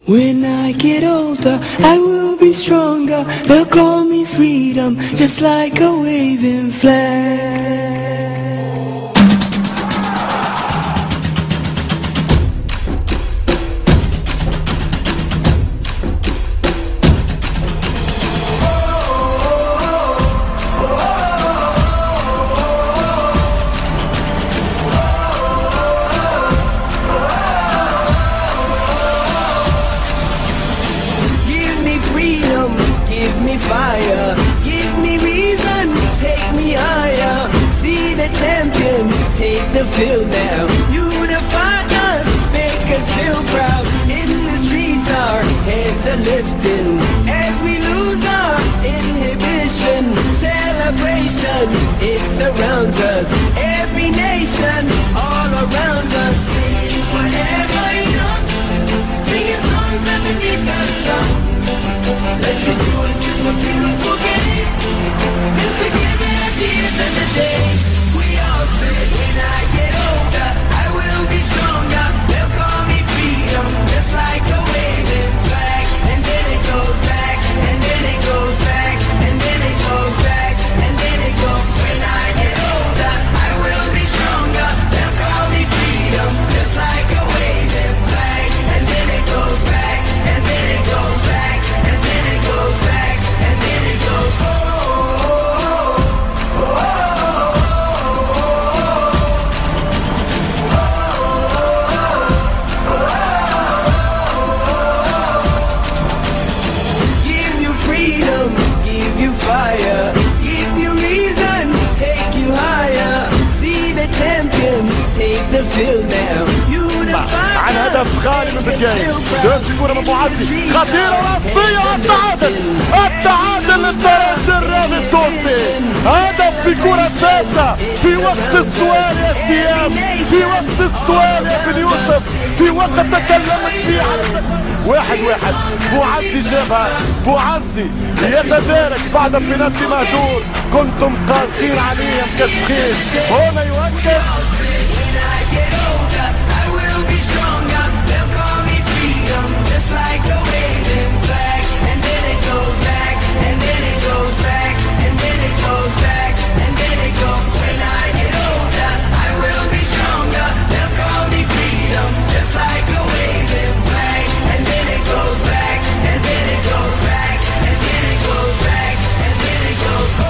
When I get older, I will be stronger. They'll call me freedom, just like a waving flag. Give me fire, give me reason, take me higher. See the champions, take the field now. Unify us, make us feel proud. In the streets our heads are lifting as we lose our inhibition. Celebration, it surrounds us. Every nation, all around us. Sing whatever young, singing songs underneath the sun. Let's rejoice in the beautiful game, and together at the end of the day, we all say, when I get older, I will be stronger. They'll call me freedom, just like a waving flag. And then it goes back, and then it goes back, and then it goes back, and then it goes. When I get older, I will be stronger. They'll call me freedom, just like a waving flag. And then it goes back, and then it goes back, and then it goes back, and then it goes. Oh, oh, oh, give you freedom, give you fire, give you reason, take you higher. See the champions, take the field now. عن هدف غالي من بداية دلوقتي كرة من معزي خطيرة رأسية. التعادل للدرجة الرابع التونسي. هدف في كرة ثابتة في وقت السؤال يا سيام، في وقت السؤال يا بن يوسف، في وقت تكلمت فيه عن 1-1. بوعزي جابها، بوعزي يتدارك بعد بنالتي مهدور. كنتم قاسين عليه مكشخين. هنا يؤكد just like a waving flag. And then it goes back, and then it goes back, and then it goes back, and then it goes. When I get older, I will be stronger. They'll call me freedom, just like a waving flag. And then it goes back, and then it goes back, and then it goes back, and then it goes. Oh,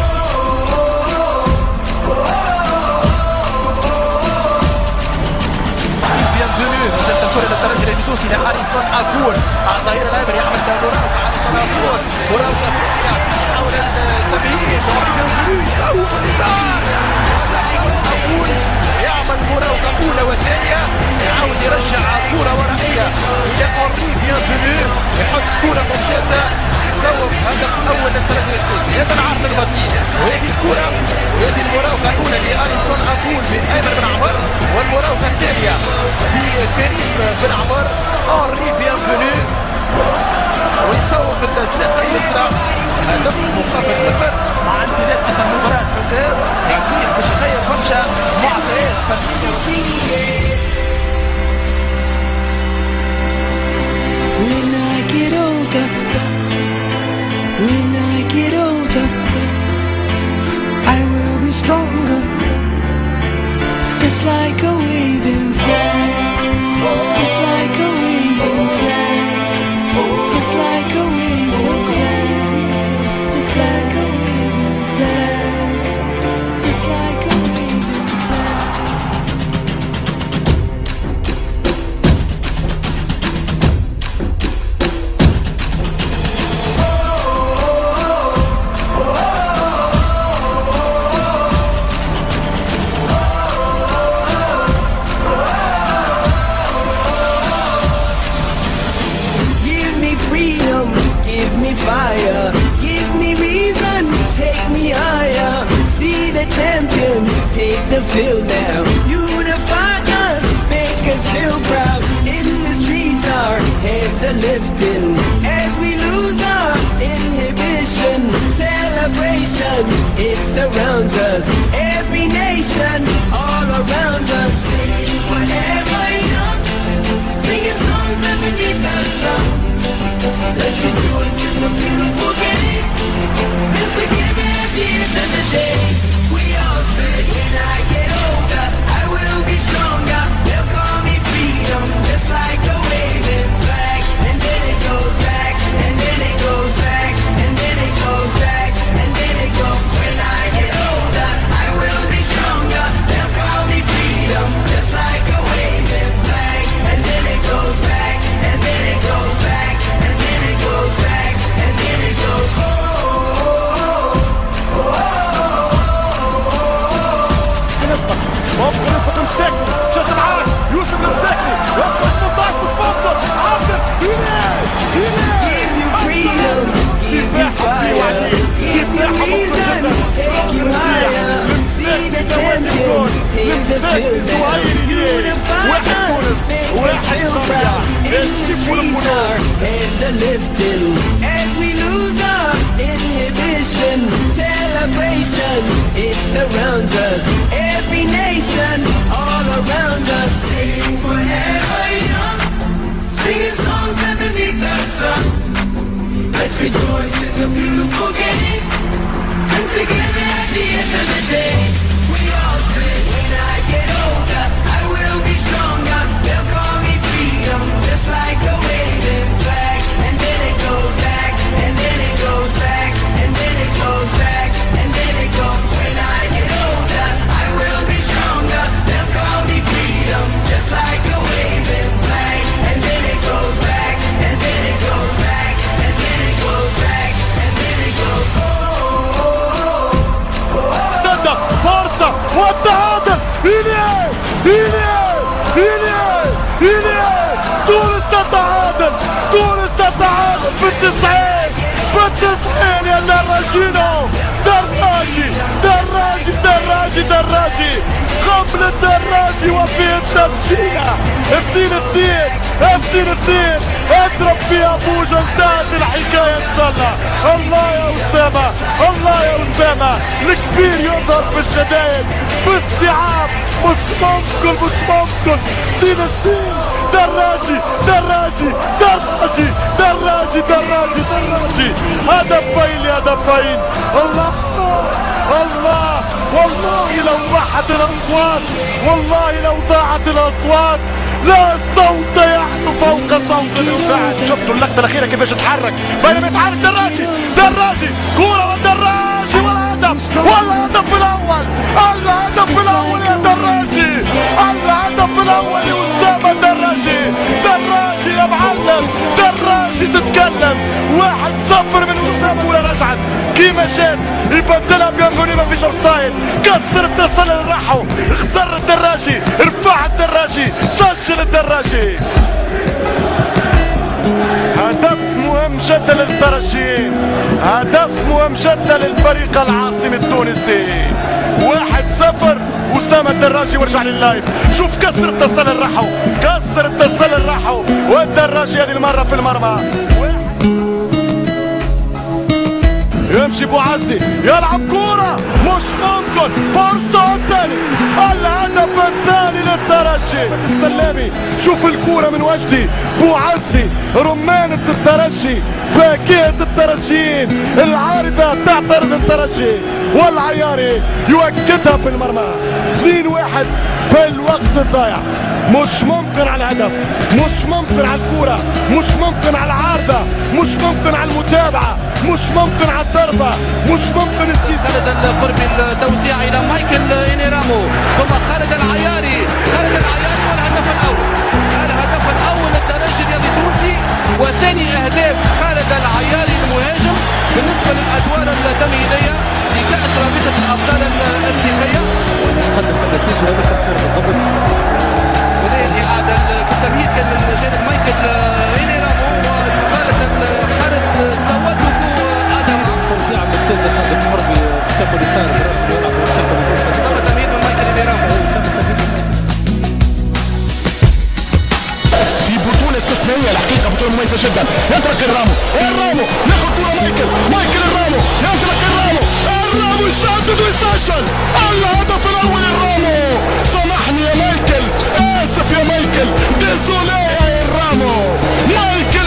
oh, oh, bienvenue dans cette الكرة للترجي التونسي لأليسون عفور على الظهير الأيمن يعمل مراوغة أليسون عفور مراوغة ثانية حول التمييز يسوق اليسار عفور يعمل مراوغة أولى وثانية يعاود يرجع كرة ورقية إلى أوري بيانفونو يحط كرة ممتازة يسوق هدف أول للترجي التونسي. هذا العرض البطيء وهذه الكرة وهذه المراوغة الأولى لأليسون عفور بأيمن بن عمر والمراوغة الثانية بكريم بن عمر أوري بيانفونو ويسوق الساقة اليسرى. هدف مقابل 0 مع انطلاقة المباراة حسام يعطيه باش يغير برشا معطيات فنية. When I get older, when I get older, I will be stronger, just like a waving flag, just like a waving flag, just like a waving flag, just like a waving flag, just like a waving flag. Give me fire, give me reason, take me higher. See the champions, take the field now. Unify us, make us feel proud. In the streets our heads are lifting as we lose our inhibition. Celebration, it surrounds us. Every nation, all around us. Sing whatever young, singing songs underneath the sun. the feel now. Unify us, make us feel proud. Industries, our heads are lifting as we lose our inhibition. Celebration, it surrounds us. Every nation, all around us. Sing forever young, singing songs underneath the sun. Let's rejoice in the beautiful game, and together at the end of the day, we all say, when I get older, I will be stronger. They'll call me freedom, just like a waving flag. And then it goes back, and then it goes back, and then it goes back, and then it goes. When I get older, I will be stronger. They'll call me freedom, just like a waving flag. And then it goes back, and then it goes back, and then it goes back, and then it goes. فرصة والتعادل. تونس تتعادل، تونس تتعادل في التسعين، في التسعين يا دراجينو. دراجي قبل الدراجي وفي التمشية. 2-2 اضرب فيها بوجه، انتهت الحكاية ان شاء الله. الله يا أسامة، الله يا أسامة، الكبير يظهر في الشدائد في الصعاب. مش ممكن. 2-2 دراجي هدفين. الله والله لو ضاعت الأصوات، لا صوت يعلو فوق صوت الانفعال. شفتوا اللقطة الأخيرة كيفاش تحرك بينما يتحرك دراجي كورة والدراجي والهدف الأول يا دراجي، الهدف الأول يسمى دراجي يا معلم. دراجي تتكلم 1-0 من أسامة ولا رجعت كيما جات، يبدلها بيانغوني ما فيش اوفسايد. كسر التسلل راحوا، خسر الدراجي، رفع الدراجي، سجل الدراجي. هدف مهم جدا للترجيين، هدف مهم جدا للفريق العاصمي التونسي. 1-0 أسامة الدراجي. وارجع لللايف شوف كسر التسلل راحوا والدراجي هذه المرة في المرمى. يمشي بوعزي يلعب كورة، مش ممكن، فرصة الثاني، الهدف الثاني للترجي. السلامي شوف الكورة من وجدي، بوعزي رمانة الترجي، فاكهة الترجيين، العارضة تعترض الترجي والعياري يؤكدها في المرمى. 2-1 في الوقت الضايع. مش ممكن على الهدف، مش ممكن على الكورة، مش ممكن على العارضة، مش ممكن على المتابعة، مش ممكن على الضربة، مش ممكن السيسي. خالد القربي التوزيع إلى مايكل إنيرامو، ثم خالد العياري والهدف الأول للترجي الرياضي التونسي، وثاني أهداف خالد العياري المهاجم بالنسبة للأدوار التمهيدية لكأس رابطة الأبطال الأفريقية. قدم في النتيجة هذا كسر بالضبط. وهذه الإعادة بالتمهيد كان من جانب مايكل إنيرامو، ويخالف الحارس سوادوكو آدم. توزيع ممتازة خالد القربي بسبب اليسار يلعب بشكل ممتاز. تم تمهيد من مايكل إنيرامو. في بطولة استثنائية الحقيقة، بطولة مميزة جدا. ينطلق الرامو ياخذ كورة مايكل الرامو ينطلق الرامو يسدد ويسجل الهدف الأول. الرامو سامحني يا مايكل، آسف يا مايكل، ديزولي يا الرامو. مايكل